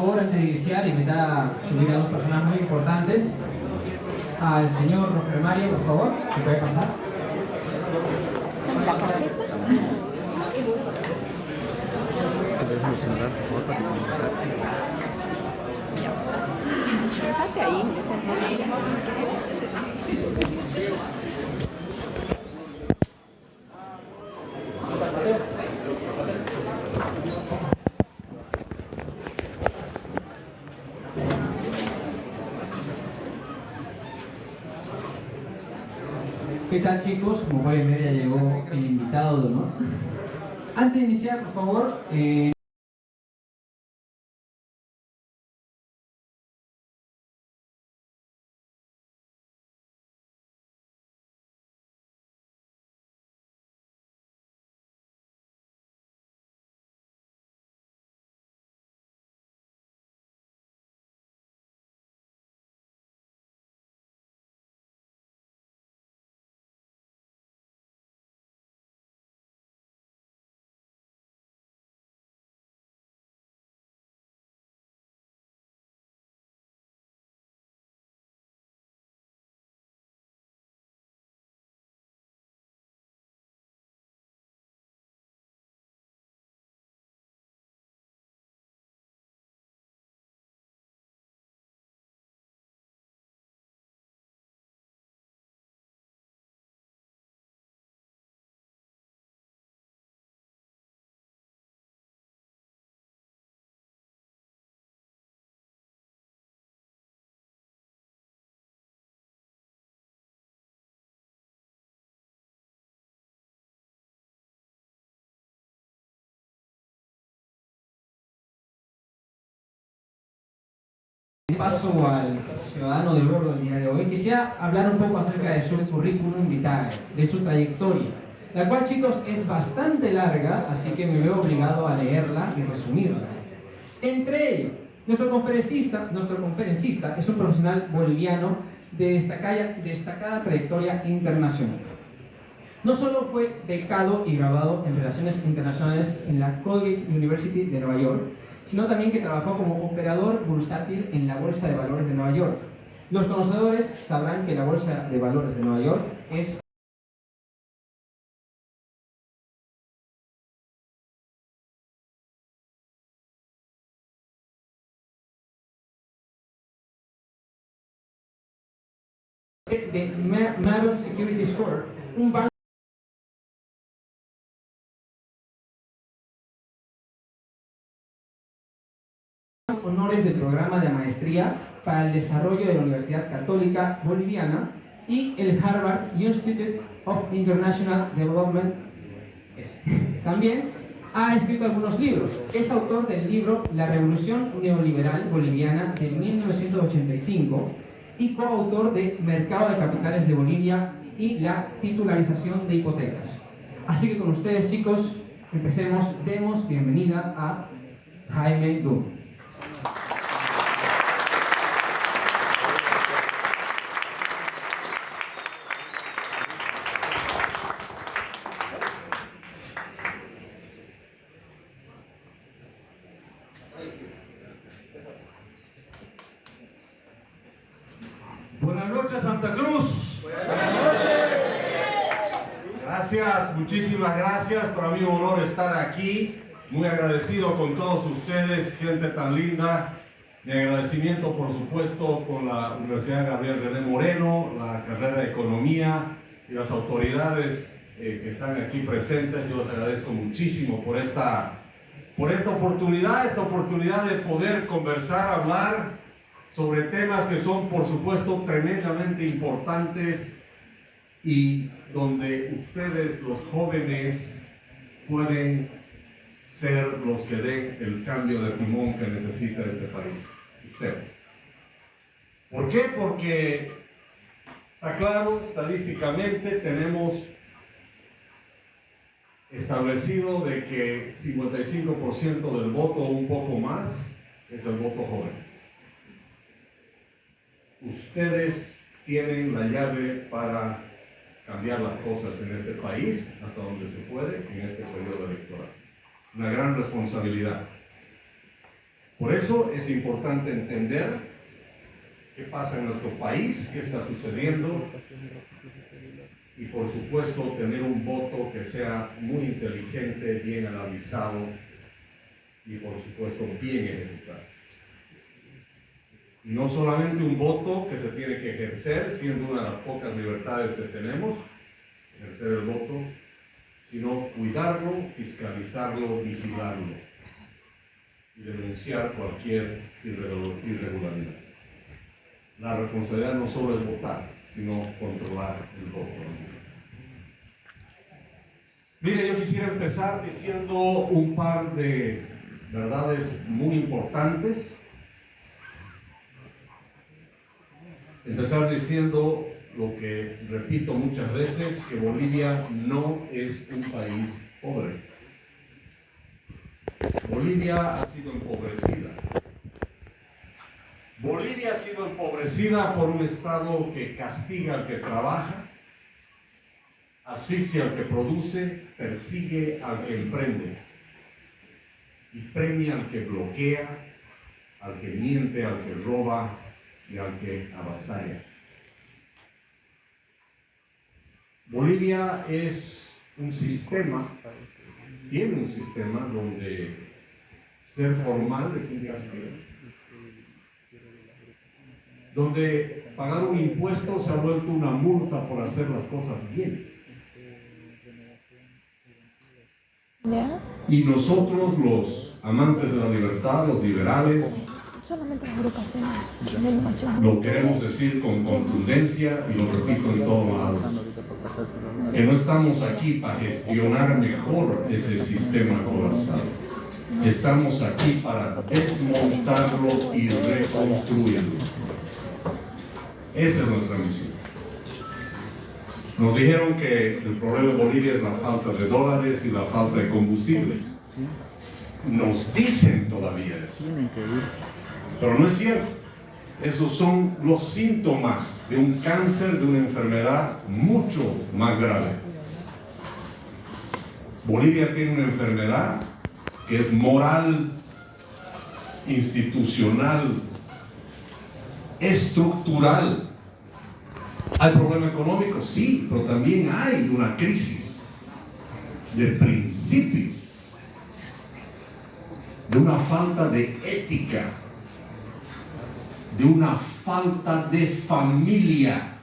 favor, antes de iniciar, invitar a subir a dos personas muy importantes. Al señor Roger Mario, por favor, si puede pasar. Ahí. ¿Qué tal, chicos? Como pueden ver, ya llegó el invitado de honor. Antes de iniciar, por favor, paso al ciudadano de bordo del día de hoy. Quisiera hablar un poco acerca de su currículum vitae, de su trayectoria, la cual, chicos, es bastante larga, así que me veo obligado a leerla y resumirla. Entre ellos, nuestro conferencista es un profesional boliviano de destacada trayectoria internacional. No solo fue becado y graduado en Relaciones Internacionales en la Colgate University de Nueva York, sino también que trabajó como operador bursátil en la Bolsa de Valores de Nueva York. Los conocedores sabrán que la Bolsa de Valores de Nueva York es de Maron Security Score, un banco honores del programa de maestría para el desarrollo de la Universidad Católica Boliviana y el Harvard Institute of International Development. También ha escrito algunos libros. Es autor del libro La Revolución Neoliberal Boliviana de 1985 y coautor de Mercado de Capitales de Bolivia y la titularización de hipotecas. Así que con ustedes, chicos, empecemos. Demos bienvenida a Jaime Du. Buenas noches, Santa Cruz. Buenas noches. Gracias, muchísimas gracias. Para mí es un honor estar aquí. Muy agradecido con todos ustedes, gente tan linda. Mi agradecimiento, por supuesto, con la Universidad Gabriel René Moreno, la carrera de Economía y las autoridades que están aquí presentes. Yo les agradezco muchísimo por esta oportunidad de poder conversar, hablar sobre temas que son, por supuesto, tremendamente importantes y donde ustedes, los jóvenes, pueden ser los que den el cambio de timón que necesita este país. Ustedes. ¿Por qué? Porque está claro, estadísticamente tenemos establecido de que 55% del voto o un poco más es el voto joven. Ustedes tienen la llave para cambiar las cosas en este país hasta donde se puede en este periodo electoral. Una gran responsabilidad. Por eso es importante entender qué pasa en nuestro país, qué está sucediendo, y por supuesto tener un voto que sea muy inteligente, bien analizado y por supuesto bien ejecutado. Y no solamente un voto que se tiene que ejercer, siendo una de las pocas libertades que tenemos, ejercer el voto, sino cuidarlo, fiscalizarlo, vigilarlo y denunciar cualquier irregularidad. La responsabilidad no solo es votar, sino controlar el voto. Mire, yo quisiera empezar diciendo un par de verdades muy importantes. Empezar diciendo lo que repito muchas veces, que Bolivia no es un país pobre. Bolivia ha sido empobrecida. Bolivia ha sido empobrecida por un Estado que castiga al que trabaja, asfixia al que produce, persigue al que emprende y premia al que bloquea, al que miente, al que roba y al que avasalla. Bolivia es un sistema, tiene un sistema donde ser formal es un castigo, donde pagar un impuesto se ha vuelto una multa por hacer las cosas bien. Y nosotros, los amantes de la libertad, los liberales, lo queremos decir con contundencia y lo repito en todos lados, que no estamos aquí para gestionar mejor ese sistema colapsado. Estamos aquí para desmontarlo y reconstruirlo. Esa es nuestra misión. Nos dijeron que el problema de Bolivia es la falta de dólares y la falta de combustibles. Nos dicen todavía eso. Pero no es cierto. Esos son los síntomas de un cáncer, de una enfermedad mucho más grave. Bolivia tiene una enfermedad que es moral, institucional, estructural. ¿Hay problema económico? Sí, pero también hay una crisis de principios, de una falta de ética, de una falta de familia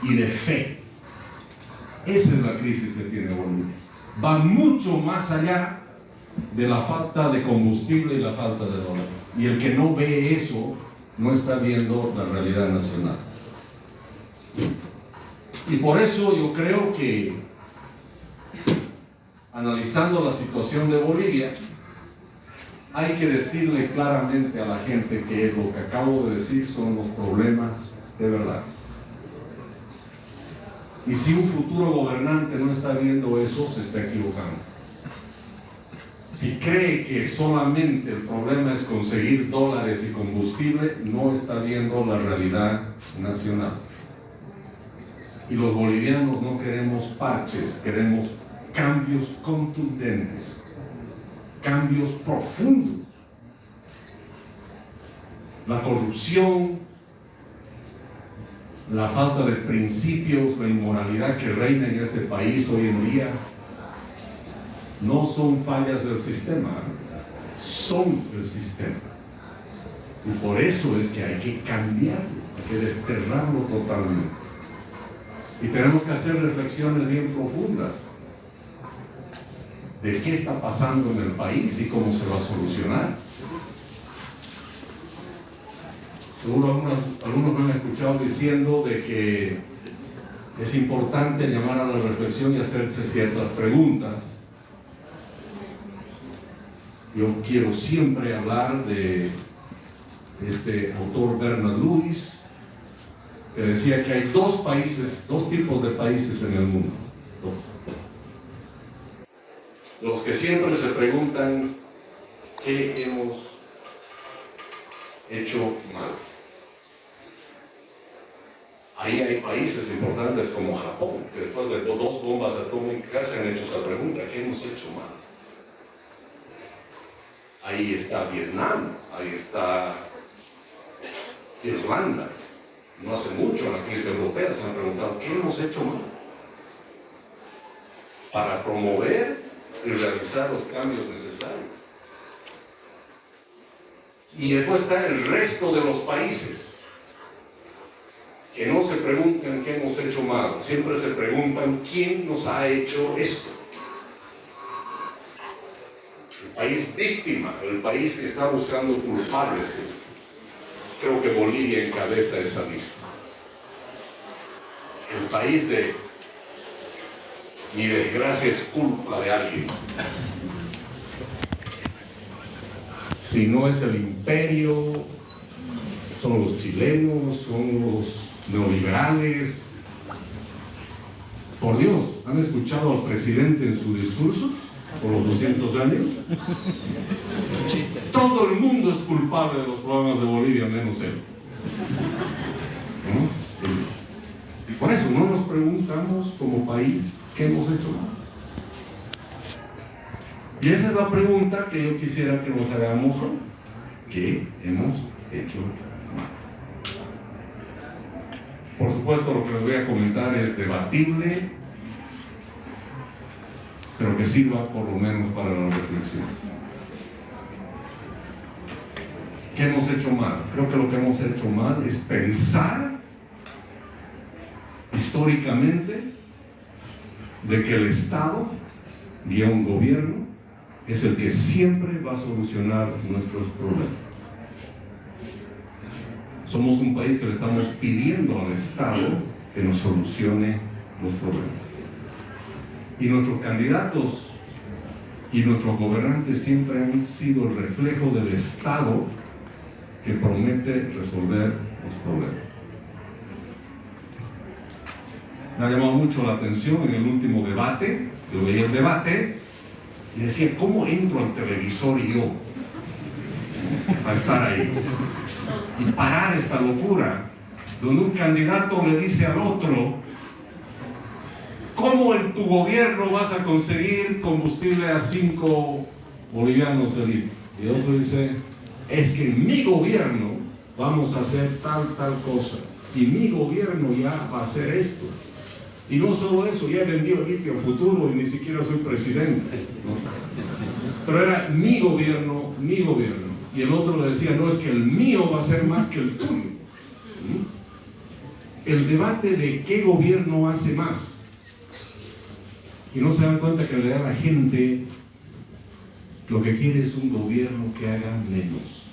y de fe. Esa es la crisis que tiene Bolivia. Va mucho más allá de la falta de combustible y la falta de dólares. Y el que no ve eso no está viendo la realidad nacional. Y por eso yo creo que, analizando la situación de Bolivia, hay que decirle claramente a la gente que lo que acabo de decir son los problemas de verdad. Y si un futuro gobernante no está viendo eso, se está equivocando. Si cree que solamente el problema es conseguir dólares y combustible, no está viendo la realidad nacional. Y los bolivianos no queremos parches, queremos cambios contundentes, cambios profundos. La corrupción, la falta de principios, la inmoralidad que reina en este país hoy en día, no son fallas del sistema, son el sistema. Y por eso es que hay que cambiarlo, hay que desterrarlo totalmente. Y tenemos que hacer reflexiones bien profundas de qué está pasando en el país y cómo se va a solucionar. Seguro algunos me han escuchado diciendo de que es importante llamar a la reflexión y hacerse ciertas preguntas. Yo quiero siempre hablar de este autor Bernard Lewis, que decía que hay dos tipos de países en el mundo. Los que siempre se preguntan qué hemos hecho mal. Ahí hay países importantes como Japón, que después de 2 bombas atómicas se han hecho esa pregunta: ¿qué hemos hecho mal? ahí está Vietnam, ahí está Irlanda. No hace mucho en la crisis europea se han preguntado ¿qué hemos hecho mal para promover y realizar los cambios necesarios? Y después está el resto de los países que no se preguntan qué hemos hecho mal, siempre se preguntan quién nos ha hecho esto. El país víctima, el país que está buscando culpables. Creo que Bolivia encabeza esa lista. El país de mi desgracia es culpa de alguien. Si no es el imperio, son los chilenos, son los neoliberales. Por Dios, ¿han escuchado al presidente en su discurso por los 200 años? Todo el mundo es culpable de los problemas de Bolivia, menos él. ¿No? Y por eso no nos preguntamos como país qué hemos hecho mal. Y esa es la pregunta que yo quisiera que nos hagamos hoy. ¿Qué hemos hecho mal? Por supuesto, lo que les voy a comentar es debatible, pero que sirva por lo menos para la reflexión. ¿Qué hemos hecho mal? Creo que lo que hemos hecho mal es pensar históricamente de que el Estado, guión gobierno, es el que siempre va a solucionar nuestros problemas. Somos un país que le estamos pidiendo al Estado que nos solucione los problemas. Y nuestros candidatos y nuestros gobernantes siempre han sido el reflejo del Estado que promete resolver los problemas. Me ha llamado mucho la atención en el último debate. Yo veía el debate y decía, ¿cómo entro al televisor y yo a estar ahí? Y parar esta locura, donde un candidato le dice al otro, ¿cómo en tu gobierno vas a conseguir combustible a 5 bolivianos el litro? Y el otro dice, es que en mi gobierno vamos a hacer tal cosa, y mi gobierno ya va a hacer esto. Y no solo eso, ya he vendido el litio futuro y ni siquiera soy presidente, ¿no? Pero era mi gobierno, mi gobierno. Y el otro le decía, no, es que el mío va a ser más que el tuyo. El debate de qué gobierno hace más. Y no se dan cuenta que en realidad la gente lo que quiere es un gobierno que haga menos.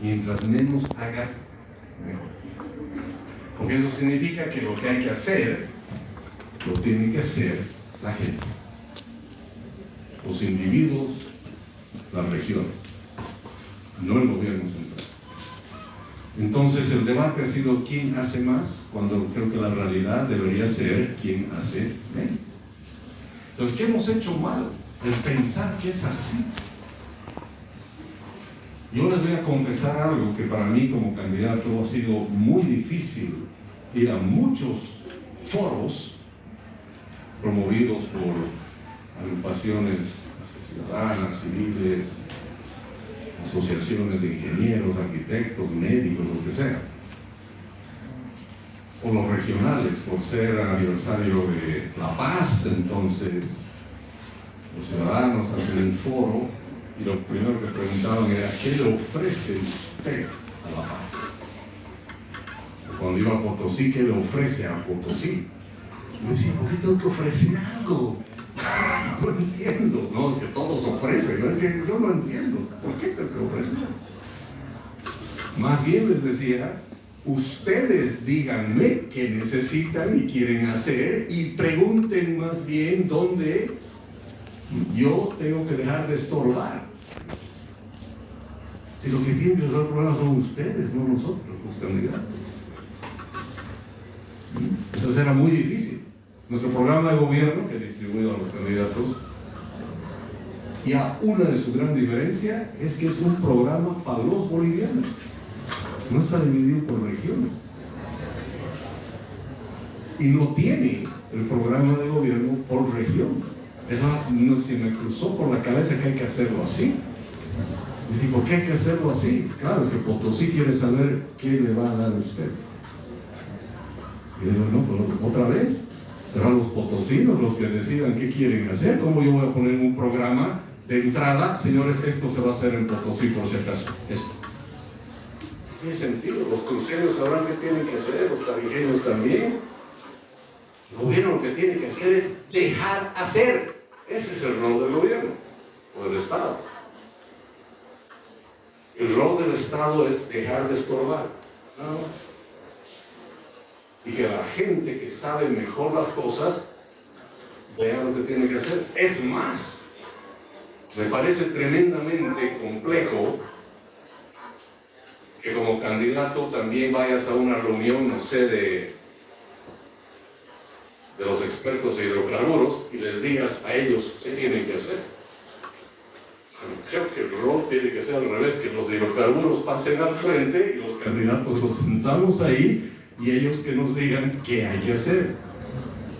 Mientras menos haga, mejor. Porque eso significa que lo que hay que hacer, lo tiene que hacer la gente. Los individuos, las regiones, no el gobierno central. Entonces el debate ha sido quién hace más, cuando creo que la realidad debería ser quién hace menos. Entonces, ¿qué hemos hecho mal? El pensar que es así. Yo les voy a confesar algo que para mí como candidato ha sido muy difícil ir a muchos foros promovidos por agrupaciones ciudadanas, civiles, asociaciones de ingenieros, arquitectos, médicos, lo que sea. O los regionales, por ser aniversario de La Paz, entonces los ciudadanos hacen el foro y lo primero que preguntaban era ¿qué le ofrece usted a La Paz? Cuando iba a Potosí, ¿qué le ofrece a Potosí? Yo decía, ¿por qué tengo que ofrecer algo? No entiendo. No, es que todos ofrecen. Yo no entiendo. ¿Por qué tengo que ofrecer? Más bien les decía, ustedes díganme qué necesitan y quieren hacer y pregunten más bien dónde yo tengo que dejar de estorbar. Si lo que tienen que resolver el problema son ustedes, no nosotros, los candidatos. Entonces era muy difícil. Nuestro programa de gobierno, que he distribuido a los candidatos, ya una de sus grandes diferencias es que es un programa para los bolivianos. No está dividido por regiones. Y no tiene el programa de gobierno por región. Eso no se me cruzó por la cabeza que hay que hacerlo así. Y digo, ¿por qué hay que hacerlo así? Claro, es que Potosí quiere saber qué le va a dar a usted. Y digo, no, pero otra vez, serán los potosinos los que decidan qué quieren hacer. ¿Cómo yo voy a poner un programa de entrada? Señores, esto se va a hacer en Potosí por si acaso. Esto. ¿Tiene sentido? Los cruceños sabrán qué tienen que hacer, los tarijeños también. El gobierno lo que tiene que hacer es dejar hacer. Ese es el rol del gobierno o del Estado. El rol del Estado es dejar de estorbar, nada más. Y que la gente que sabe mejor las cosas vea lo que tiene que hacer. Es más, me parece tremendamente complejo que como candidato también vayas a una reunión, no sé, de los expertos de hidrocarburos y les digas a ellos qué tienen que hacer. Creo que el rol tiene que ser al revés, que los de hidrocarburos pasen al frente y los candidatos los sentamos ahí y ellos que nos digan qué hay que hacer.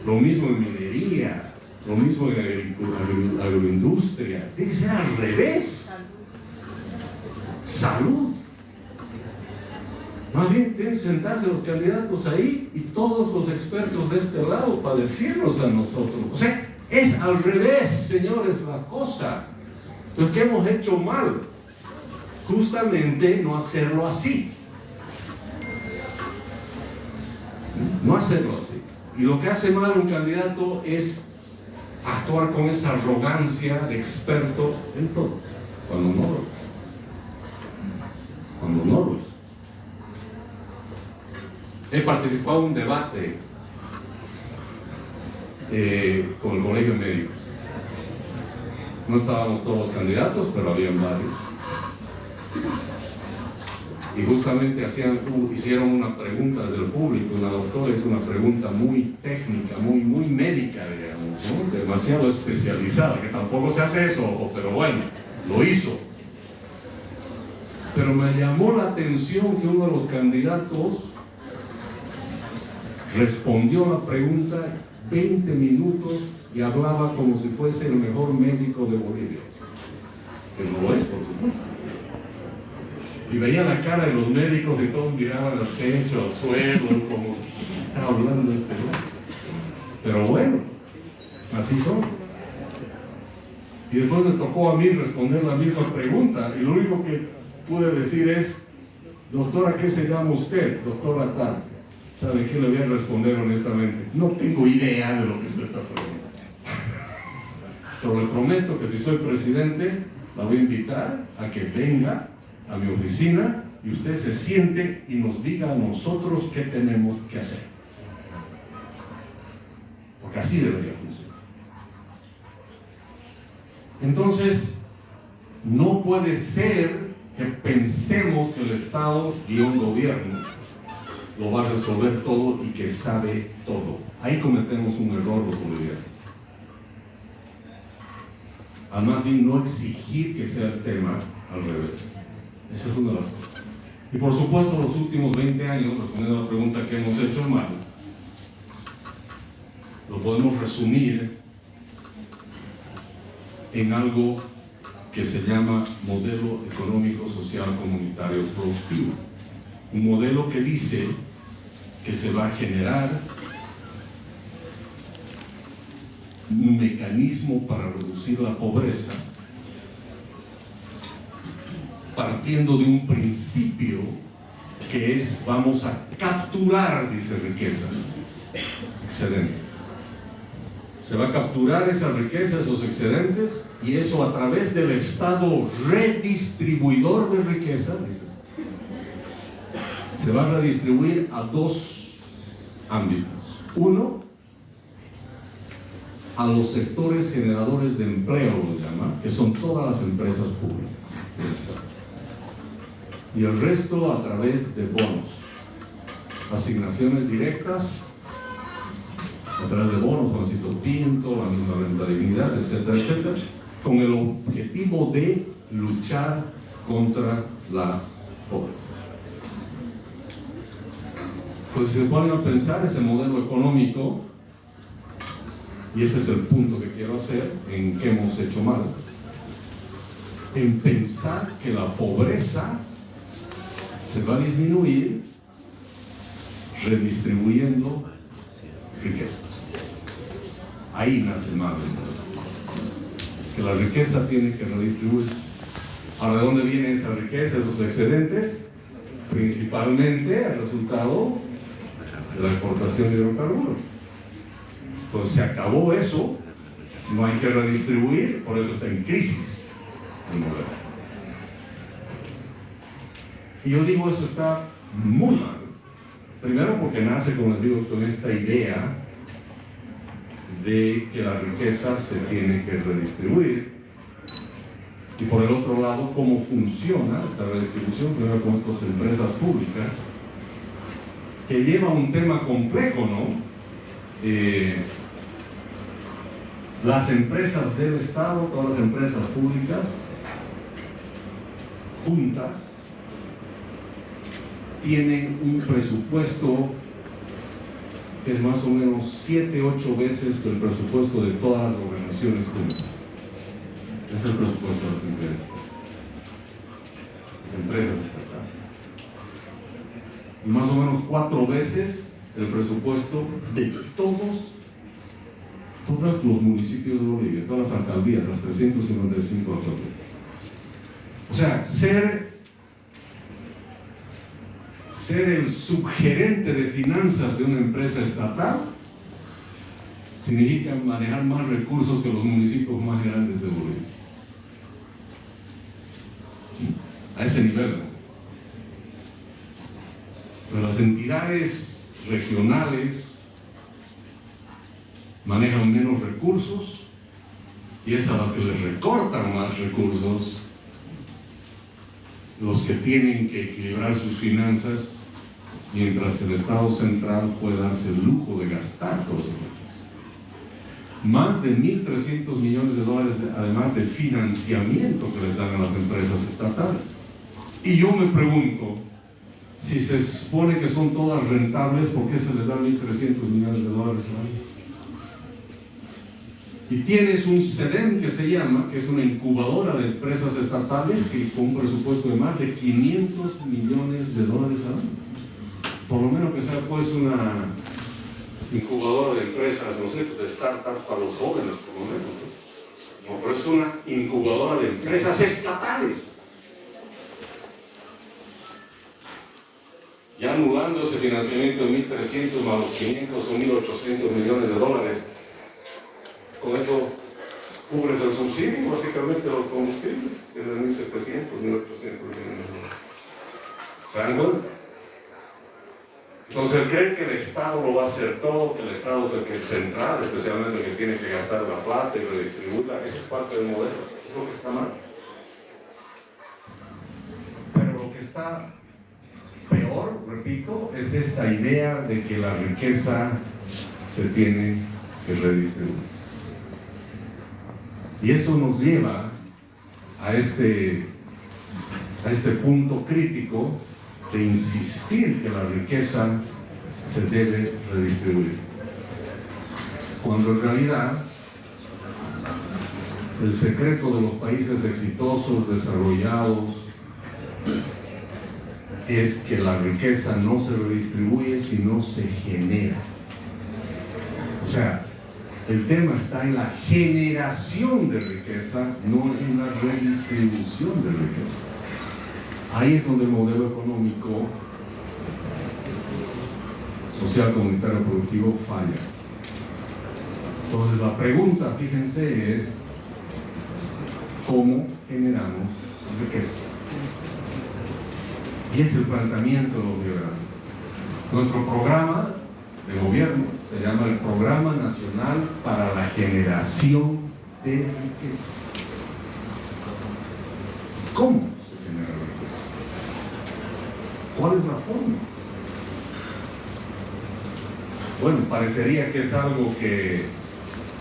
Lo mismo en minería, lo mismo en agroindustria. Tiene que ser al revés. Salud. Más bien tienen que sentarse los candidatos ahí y todos los expertos de este lado para decirnos a nosotros. O sea, es al revés, señores, la cosa. Entonces, ¿qué hemos hecho mal? Justamente no hacerlo así. No hacerlo así. Y lo que hace mal un candidato es actuar con esa arrogancia de experto en todo, cuando no lo es. Cuando no lo es. He participado en un debate con el Colegio de Médicos. No estábamos todos los candidatos, pero habían varios. Y justamente hicieron una pregunta desde el público. Una doctora hizo una pregunta muy técnica, muy médica, digamos, ¿no? Demasiado especializada, que tampoco se hace eso, pero bueno, lo hizo. Pero me llamó la atención que uno de los candidatos respondió a la pregunta 20 minutos y hablaba como si fuese el mejor médico de Bolivia. Que no lo es, por supuesto. Y veía la cara de los médicos y todos miraban al techo, al suelo, como está hablando este hombre. Pero bueno, así son. Y después me tocó a mí responder la misma pregunta y lo único que pude decir es: doctora, ¿qué se llama usted? Doctora tal. ¿Sabe qué le voy a responder honestamente? No tengo idea de lo que usted está preguntando. Pero le prometo que si soy presidente, la voy a invitar a que venga a mi oficina y usted se siente y nos diga a nosotros qué tenemos que hacer. Porque así debería funcionar. Entonces, no puede ser que pensemos que el Estado y un gobierno lo va a resolver todo y que sabe todo. Ahí cometemos un error los bolivianos. Además de no exigir que sea el tema al revés. Esa es una de las cosas. Y por supuesto, los últimos 20 años, respondiendo a la pregunta que hemos hecho mal, lo podemos resumir en algo que se llama modelo económico, social, comunitario, productivo. Un modelo que dice que se va a generar un mecanismo para reducir la pobreza partiendo de un principio que es: vamos a capturar, dice, riqueza excedente. Se va a capturar esa riqueza, esos excedentes, y eso a través del Estado redistribuidor de riqueza, dice, se va a redistribuir a dos ámbitos. Uno, a los sectores generadores de empleo, lo llama, que son todas las empresas públicas del Estado. Y el resto a través de bonos, asignaciones directas, a través de bonos, Juancito Pinto, la misma renta dignidad, etcétera, etcétera, con el objetivo de luchar contra la pobreza. Pues si se ponen a pensar ese modelo económico, y este es el punto que quiero hacer, en que hemos hecho mal, en pensar que la pobreza se va a disminuir redistribuyendo riqueza. Ahí nace el mal del modelo, que la riqueza tiene que redistribuirse. Ahora, ¿de dónde viene esa riqueza, esos excedentes? Principalmente el resultado de la exportación de hidrocarburos. Entonces se acabó eso, no hay que redistribuir, por eso está en crisis el modelo. Y yo digo, eso está muy mal. Primero porque nace, como les digo, con esta idea de que la riqueza se tiene que redistribuir. Y por el otro lado, cómo funciona esta redistribución, primero con estas empresas públicas, que lleva un tema complejo, ¿no? Las empresas del Estado, todas las empresas públicas, juntas, tienen un presupuesto que es más o menos 7, 8 veces que el presupuesto de todas las organizaciones públicas. Es el presupuesto de las empresas estatales. Y más o menos 4 veces el presupuesto de todos los municipios de Bolivia, todas las alcaldías, las 355 alcaldías. O sea, ser el subgerente de finanzas de una empresa estatal significa manejar más recursos que los municipios más grandes de Bolivia. A ese nivel. Pero las entidades regionales manejan menos recursos y es a las que les recortan más recursos los que tienen que equilibrar sus finanzas, mientras el Estado central puede darse el lujo de gastar todos esos recursos. Más de 1.300 millones de dólares, además de financiamiento que les dan a las empresas estatales. Y yo me pregunto, si se supone que son todas rentables, ¿por qué se les dan 1.300 millones de dólares al año? Y tienes un CEDEM que se llama, que es una incubadora de empresas estatales que con un presupuesto de más de 500 millones de dólares al año. Por lo menos que sea pues una incubadora de empresas, no sé, de startups para los jóvenes, por lo menos. No, pero es una incubadora de empresas estatales. Ya anulando ese financiamiento de 1.300 más los 500 o 1.800 millones de dólares. Con eso cubres el subsidio, básicamente, de los combustibles, que es de 1.700, 1.800 millones de dólares. ¿Se dan cuenta? Entonces, él cree que el Estado lo va a hacer todo, que el Estado es el que es central, especialmente el que tiene que gastar la plata y redistribuirla. Eso es parte del modelo, es lo que está mal. Pero lo que está peor, repito, es esta idea de que la riqueza se tiene que redistribuir. Y eso nos lleva a este punto crítico de insistir que la riqueza se debe redistribuir. Cuando en realidad el secreto de los países exitosos, desarrollados, es que la riqueza no se redistribuye, sino se genera. O sea, el tema está en la generación de riqueza, no en la redistribución de riqueza. Ahí es donde el modelo económico, social, comunitario, productivo falla. Entonces la pregunta, fíjense, es ¿cómo generamos riqueza? Y es el planteamiento de los liberales. Nuestro programa de gobierno se llama el Programa Nacional para la Generación de Riqueza. ¿Cómo se genera riqueza? ¿Cuál es la forma? Bueno, parecería que es algo que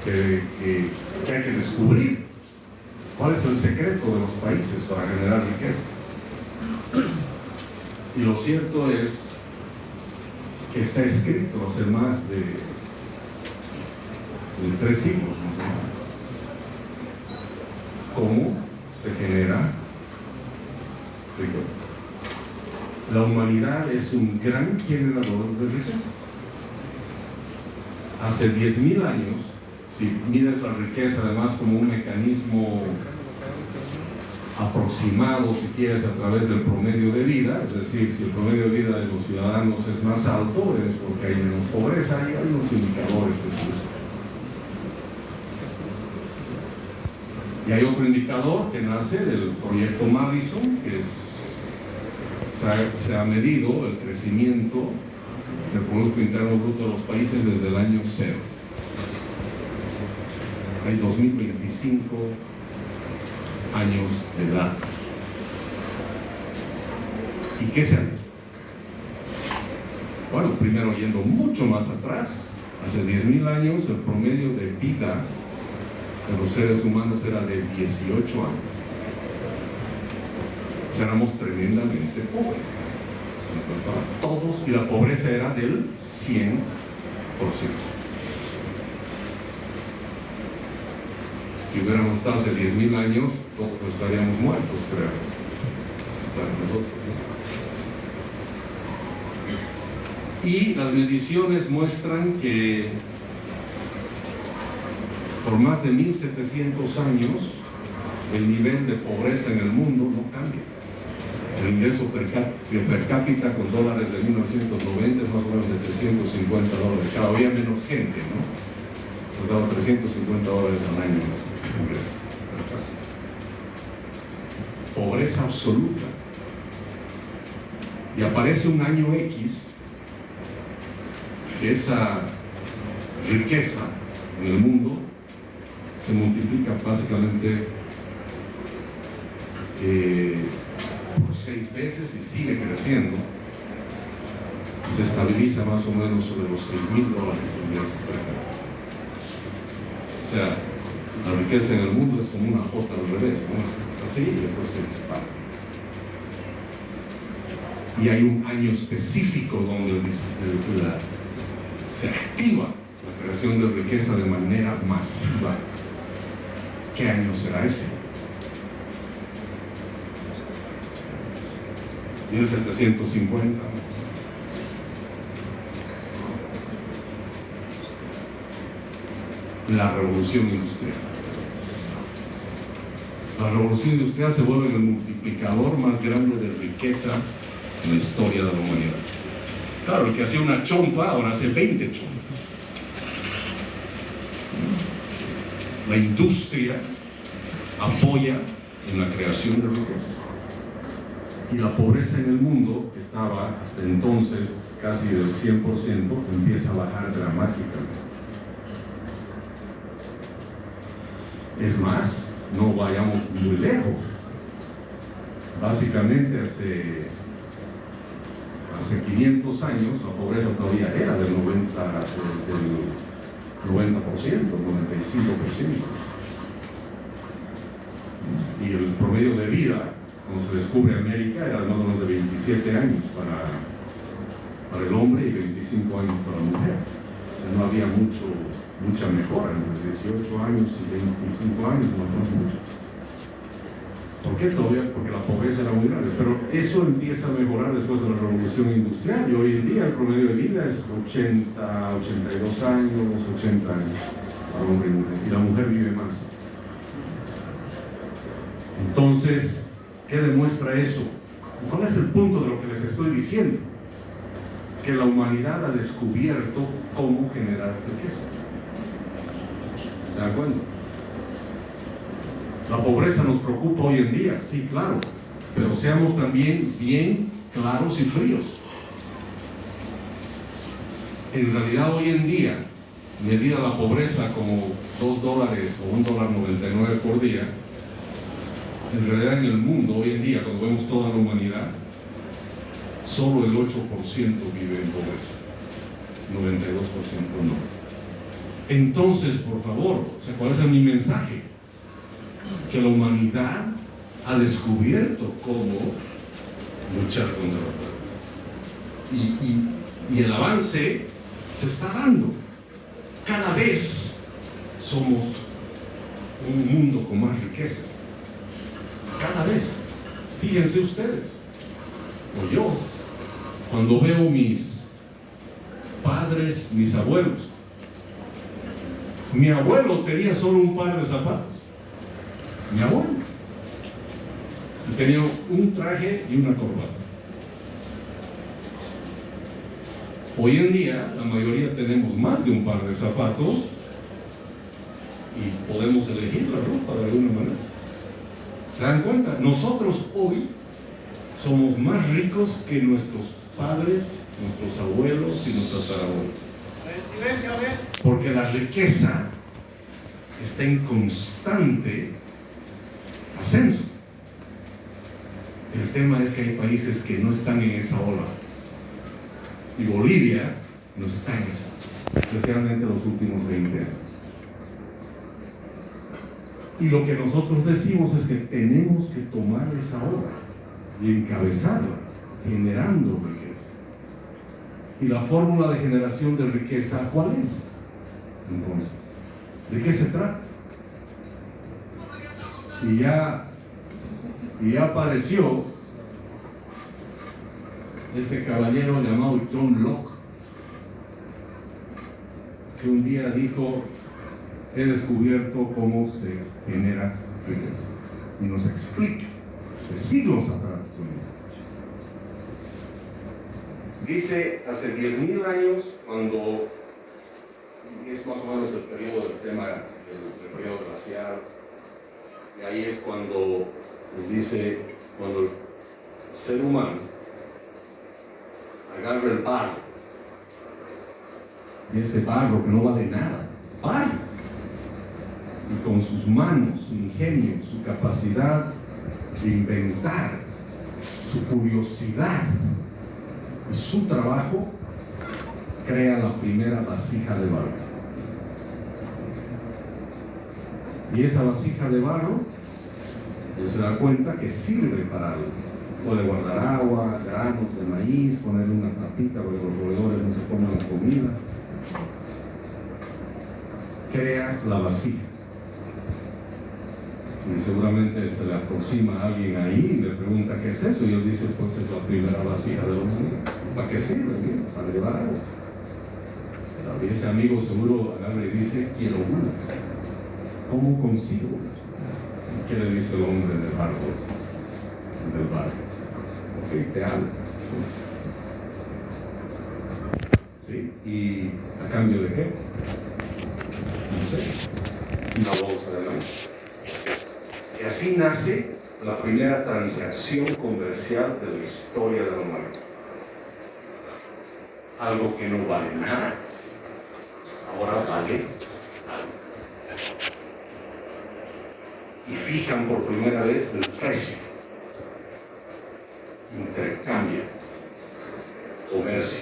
hay que descubrir. ¿Cuál es el secreto de los países para generar riqueza? Y lo cierto es que está escrito hace más de 3 siglos, ¿no? ¿Cómo se genera riqueza. La humanidad es un gran generador de riqueza. Hace 10.000 años, si mides la riqueza además como un mecanismo aproximado, si quieres, a través del promedio de vida, es decir, si el promedio de vida de los ciudadanos es más alto, es porque hay menos pobreza, hay unos indicadores que se usan. Y hay otro indicador que nace del proyecto Madison, que se ha medido el crecimiento del Producto Interno Bruto de los países desde el año 0. Hay 2025 años de datos. ¿Y qué se ha visto? Bueno, primero yendo mucho más atrás, hace 10.000 años el promedio de vida de los seres humanos era de 18 años. O sea, éramos tremendamente pobres. Todos, y la pobreza era del 100%. Si hubiéramos estado hace 10.000 años, todos estaríamos muertos, creo. Nosotros, ¿no? Y las mediciones muestran que por más de 1.700 años el nivel de pobreza en el mundo no cambia. El ingreso per cápita con dólares de 1990 es más o menos de $350. Cada día menos gente, ¿no? Nos daba $350 al año más ingreso. Pobreza absoluta. Y aparece un año X que esa riqueza en el mundo se multiplica básicamente por 6 veces y sigue creciendo. Se estabiliza más o menos sobre los $6.000 de ingresos per cápita. O sea, la riqueza en el mundo es como una J al revés, ¿no? Es así y después se dispara. Y hay un año específico donde se activa la creación de riqueza de manera masiva. ¿Qué año será ese? 1750. La revolución industrial. La revolución industrial se vuelve el multiplicador más grande de riqueza en la historia de la humanidad. Claro, el que hacía una chompa ahora hace 20 chompas. La industria apoya en la creación de riqueza. Y la pobreza en el mundo, que estaba hasta entonces casi del 100%, empieza a bajar dramáticamente. Es más, no vayamos muy lejos. Básicamente hace 500 años la pobreza todavía era del 90%, del 95%. Y el promedio de vida, cuando se descubre América, era de más o menos de 27 años para el hombre y 25 años para la mujer. O sea, no había mucha mejora entre 18 años y 25 años, no mucho. ¿Por qué todavía? Porque la pobreza era muy grande. Pero eso empieza a mejorar después de la revolución industrial y hoy en día el promedio de vida es 80, 82 años, 80 años para hombre y mujer. Y la mujer vive más. Entonces, ¿qué demuestra eso? ¿Cuál es el punto de lo que les estoy diciendo? Que la humanidad ha descubierto cómo generar riqueza. ¿Se dan cuenta? La pobreza nos preocupa hoy en día, sí, claro, pero seamos también bien claros y fríos. En realidad hoy en día, medida la pobreza como $2 o $1.99 por día, en realidad en el mundo hoy en día, cuando vemos toda la humanidad, solo el 8% vive en pobreza, 92% no. Entonces, por favor, ¿cuál es mi mensaje? Que la humanidad ha descubierto cómo luchar contra la pobreza. Y el avance se está dando. Cada vez somos un mundo con más riqueza. Cada vez. Fíjense ustedes, o yo, cuando veo mis padres, mis abuelos. Mi abuelo tenía solo un par de zapatos. Mi abuelo. Y tenía un traje y una corbata. Hoy en día, la mayoría tenemos más de un par de zapatos y podemos elegir la ropa de alguna manera. ¿Se dan cuenta? Nosotros hoy somos más ricos que nuestros padres, nuestros abuelos y nuestros tatarabuelos. Porque la riqueza está en constante ascenso. El tema es que hay países que no están en esa ola. Y Bolivia no está en esa, especialmente los últimos 20 años. Y lo que nosotros decimos es que tenemos que tomar esa ola y encabezarla, generando riqueza. ¿Y la fórmula de generación de riqueza cuál es? Entonces, ¿de qué se trata? Y ya apareció este caballero llamado John Locke, que un día dijo: he descubierto cómo se genera riqueza. Y nos explica, hace siglos atrás. Dice, hace 10.000 años, cuando es más o menos el periodo del tema del periodo glacial, y ahí es cuando nos dice, cuando el ser humano agarra el barro, y ese barro que no vale nada, barro, y con sus manos, su ingenio, su capacidad de inventar, su curiosidad y su trabajo, crea la primera vasija de barro. Y esa vasija de barro, él se da cuenta que sirve para algo. Puede guardar agua, granos de maíz, ponerle una tapita para que los roedores no se coman la comida. Crea la vasija. Y seguramente se le aproxima a alguien ahí y le pregunta qué es eso, y él dice: pues es la primera vasija de la humanidad. ¿Para qué sirve? Mira, para llevar agua. Y ese amigo seguro agarra y dice: quiero una. ¿Cómo consigo? ¿Qué le dice el hombre del barco? Del barco. Ok, te habla. ¿Sí? ¿Y a cambio de qué? No sé. Una bolsa de maíz. Y así nace la primera transacción comercial de la historia de la humanidad. Algo que no vale nada, ahora vale algo. Y fijan por primera vez el precio. Intercambio, comercio.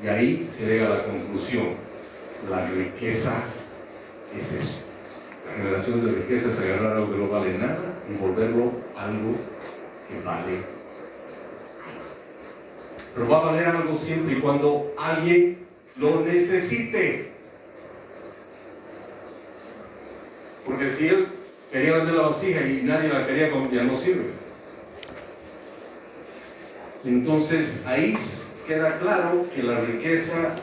Y ahí se llega a la conclusión: la riqueza es eso. La generación de riqueza es agarrar algo que no vale nada y volverlo algo que vale. Pero va a valer algo siempre y cuando alguien lo necesite. Porque si él quería vender la vasija y nadie la quería, ya no sirve. Entonces ahí queda claro que la riqueza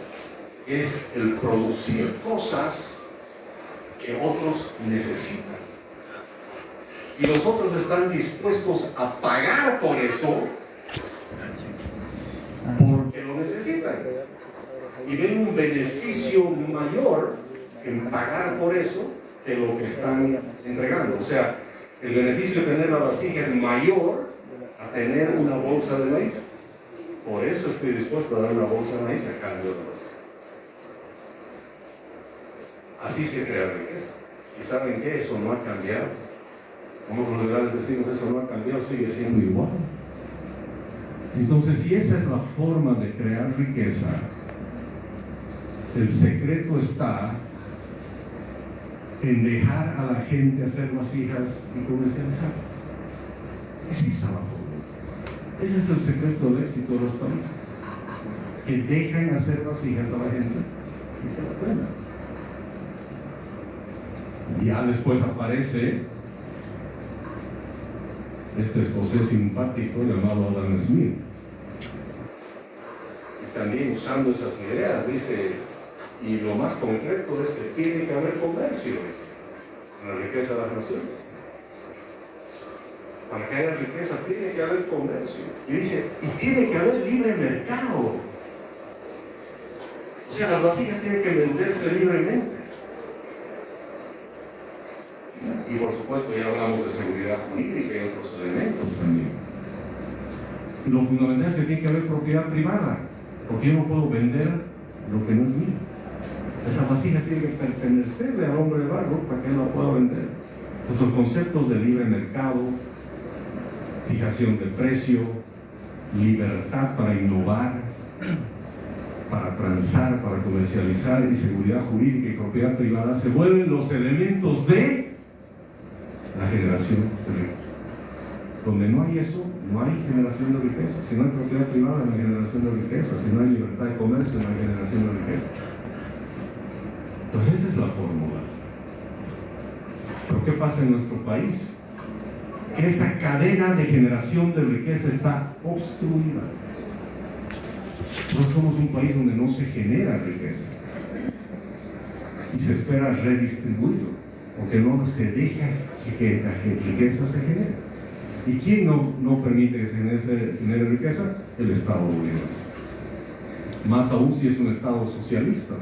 es el producir cosas que otros necesitan. Y los otros están dispuestos a pagar por eso porque lo necesitan. Y ven un beneficio mayor en pagar por eso que lo que están entregando. O sea, el beneficio de tener la vasija es mayor a tener una bolsa de maíz. Por eso estoy dispuesto a dar una bolsa de maíz a cambio de la vasija. Así se crea riqueza. ¿Y saben qué? Eso no ha cambiado. Como los liberales decimos, eso no ha cambiado, sigue siendo igual. Entonces, si esa es la forma de crear riqueza, el secreto está en dejar a la gente hacer vasijas y comercializarlas. Es esa la forma. Ese es el secreto del éxito de los países. Que dejan hacer vasijas a la gente y que las vendan. Ya después aparece este escocés simpático llamado Adam Smith. Y también usando esas ideas, dice, y lo más concreto es que tiene que haber comercio, dice, en la riqueza de las naciones. Para que haya riqueza tiene que haber comercio. Y dice, y tiene que haber libre mercado. O sea, las vasijas tienen que venderse libremente. Y por supuesto ya hablamos de seguridad jurídica y otros elementos también. Y lo fundamental es que tiene que haber propiedad privada, porque yo no puedo vender lo que no es mío. Esa vasija tiene que pertenecerle al hombre de barro para que él la pueda vender. Entonces los conceptos de libre mercado, fijación de precio, libertad para innovar, para transar, para comercializar, y seguridad jurídica y propiedad privada se vuelven los elementos de la generación de riqueza. Donde no hay eso, no hay generación de riqueza. Si no hay propiedad privada, no hay generación de riqueza. Si no hay libertad de comercio, no hay generación de riqueza. Entonces esa es la fórmula. Pero ¿qué pasa en nuestro país? Que esa cadena de generación de riqueza está obstruida. Nosotros somos un país donde no se genera riqueza y se espera redistribuirlo, porque no se deja que la riqueza se genere. ¿Y quién no permite que se genere riqueza? El Estado boliviano. Más aún si es un Estado socialista,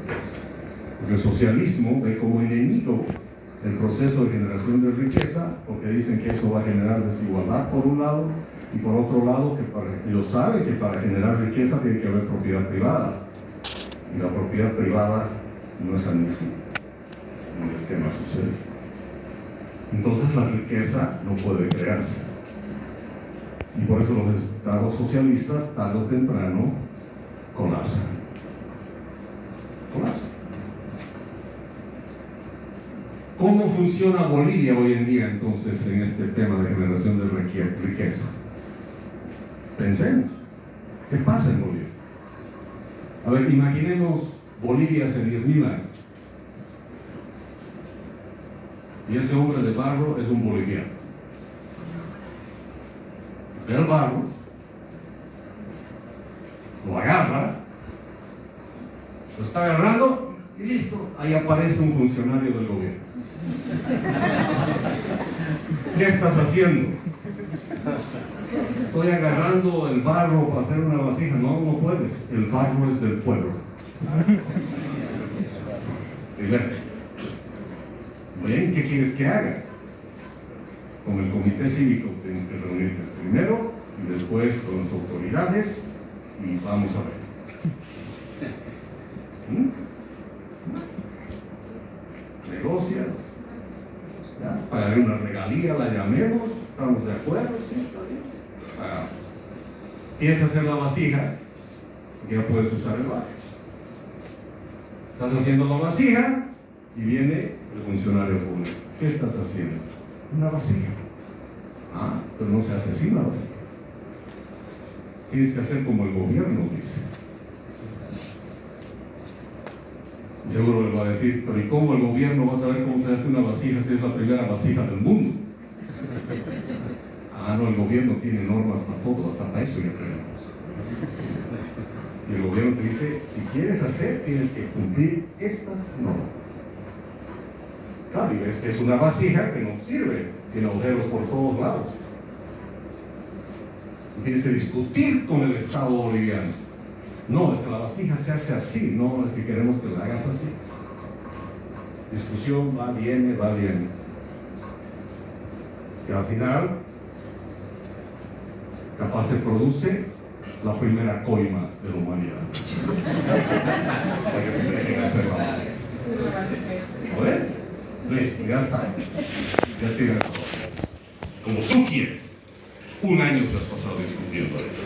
porque el socialismo ve como enemigo el proceso de generación de riqueza, porque dicen que eso va a generar desigualdad por un lado, y por otro lado, que ellos saben que para generar riqueza tiene que haber propiedad privada, y la propiedad privada no es admisible en el esquema socialista. Entonces la riqueza no puede crearse, y por eso los estados socialistas tarde o temprano colapsan. ¿Cómo funciona Bolivia hoy en día entonces en este tema de generación de riqueza? Pensemos, ¿qué pasa en Bolivia? A ver, imaginemos Bolivia hace 10.000 años. Y ese hombre de barro es un boliviano. Ve el barro, lo agarra, lo está agarrando y listo, ahí aparece un funcionario del gobierno. ¿Qué estás haciendo? Estoy agarrando el barro para hacer una vasija. No, no puedes. El barro es del pueblo. Primero. Bien, ¿qué quieres que haga? Con el comité cívico tienes que reunirte primero y después con las autoridades y vamos a ver. Negocias, ¿ya? Pagaré una regalía, la llamemos, estamos de acuerdo, sí, está bien. Pagamos. Tienes que hacer la vasija, porque ya puedes usar el barro. Estás haciendo la vasija y viene el funcionario público. ¿Qué estás haciendo? Una vasija. Ah, pero no se hace así una vasija. Tienes que hacer como el gobierno dice. Seguro le va a decir, pero ¿y cómo el gobierno va a saber cómo se hace una vasija si es la primera vasija del mundo? Ah, no, el gobierno tiene normas para todo, hasta para eso ya tenemos. Y el gobierno te dice, si quieres hacer, tienes que cumplir estas normas. Claro, y ves que es una vasija que no sirve, tiene agujeros por todos lados. Y tienes que discutir con el Estado boliviano. No, es que la vasija se hace así, no, es que queremos que la hagas así. Discusión va, viene. Y al final, capaz se produce la primera coima de la humanidad. Para que te dejen hacer la vasija. ¿Oye? Listo, ya está. Ya tienes todo. Como tú quieres. Un año te has pasado discutiendo esto.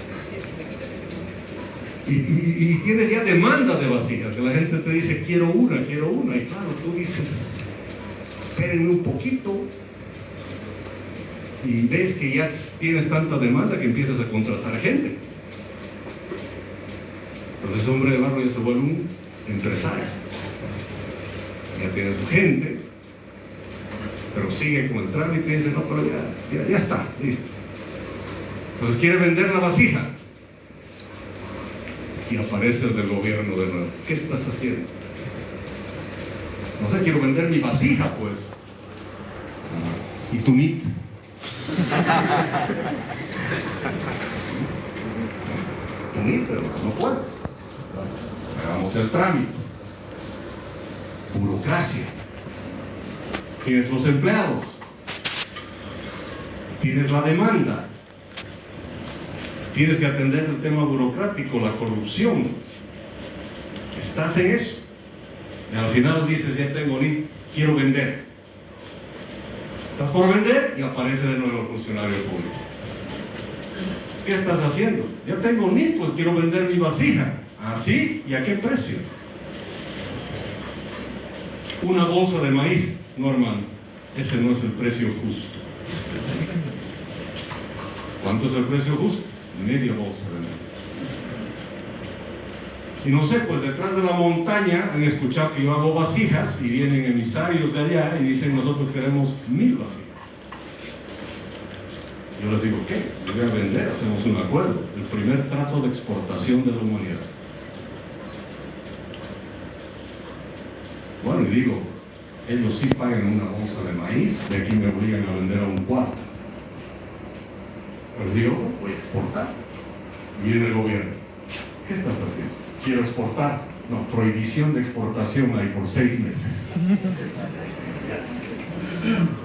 Y tienes ya demanda de vasijas, que la gente te dice quiero una, y claro, tú dices espérenme un poquito, y ves que ya tienes tanta demanda que empiezas a contratar gente. Entonces ese hombre de barro ya se vuelve un empresario, ya tiene su gente, pero sigue con el trámite y dice no, pero ya está, listo, Entonces quiere vender la vasija. Y aparece el del gobierno de nuevo. ¿Qué estás haciendo? No sé, quiero vender mi vasija, pues. ¿Y tu NIT? Tu NIT, pero no puedes. Hagamos el trámite. Burocracia. Tienes los empleados. Tienes la demanda. Tienes que atender el tema burocrático, la corrupción. Estás en eso. Y al final dices, ya tengo NIT, quiero vender. Estás por vender y aparece de nuevo el funcionario público. ¿Qué estás haciendo? Ya tengo NIT, pues quiero vender mi vasija. ¿Así? ¿Y a qué precio? Una bolsa de maíz. No, hermano, ese no es el precio justo. ¿Cuánto es el precio justo? Media bolsa de maíz. Y no sé, pues detrás de la montaña han escuchado que yo hago vasijas y vienen emisarios de allá y dicen, nosotros queremos 1000 vasijas. Yo les digo, ¿qué? Yo voy a vender, hacemos un acuerdo. El primer trato de exportación de la humanidad. Bueno, y digo, ellos sí pagan una bolsa de maíz, de aquí me obligan a vender a un cuarto. Pues digo, voy a exportar. Viene el gobierno. ¿Qué estás haciendo? Quiero exportar. No, prohibición de exportación hay por 6 meses.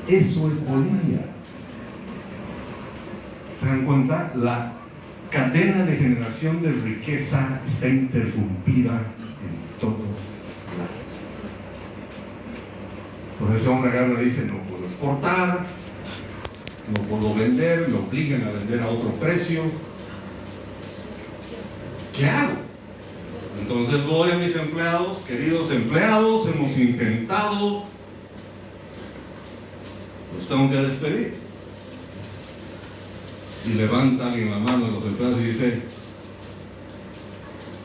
Eso es Bolivia. ¿Se dan cuenta? La cadena de generación de riqueza está interrumpida en todos lados. Por eso hombre agarra y dice, no puedo exportar, no puedo vender, me obligan a vender a otro precio. ¿Qué hago? Entonces voy a mis empleados, queridos empleados, hemos intentado, los tengo que despedir. Y levanta alguien la mano de los empleados y dice,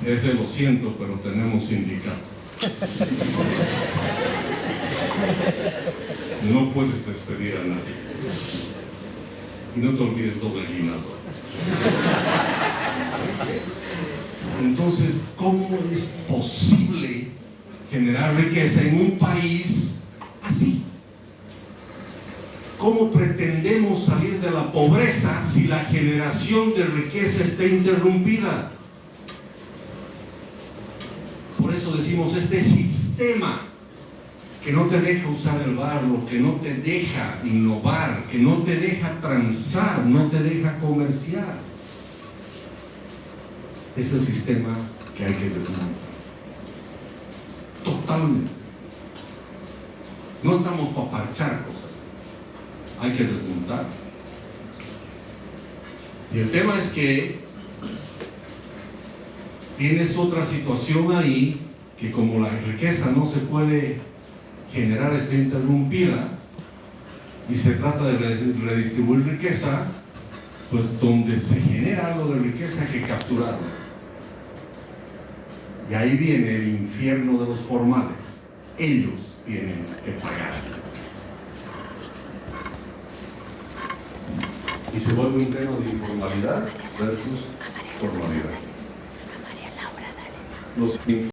jefe, lo siento, pero tenemos sindicato. No puedes despedir a nadie. Y no te olvides doble aguinaldo. Entonces, ¿cómo es posible generar riqueza en un país así? ¿Cómo pretendemos salir de la pobreza si la generación de riqueza está interrumpida? Por eso decimos, este sistema que no te deja usar el barro, que no te deja innovar, que no te deja transar, no te deja comerciar, es el sistema que hay que desmontar. Totalmente. No estamos para parchar cosas, hay que desmontar. Y el tema es que tienes otra situación ahí, que como la riqueza no se puede generar, está interrumpida, y se trata de redistribuir riqueza, pues donde se genera algo de riqueza hay que capturarlo. Y ahí viene el infierno de los formales. Ellos tienen que pagar. Y se vuelve un tema de informalidad versus formalidad. Los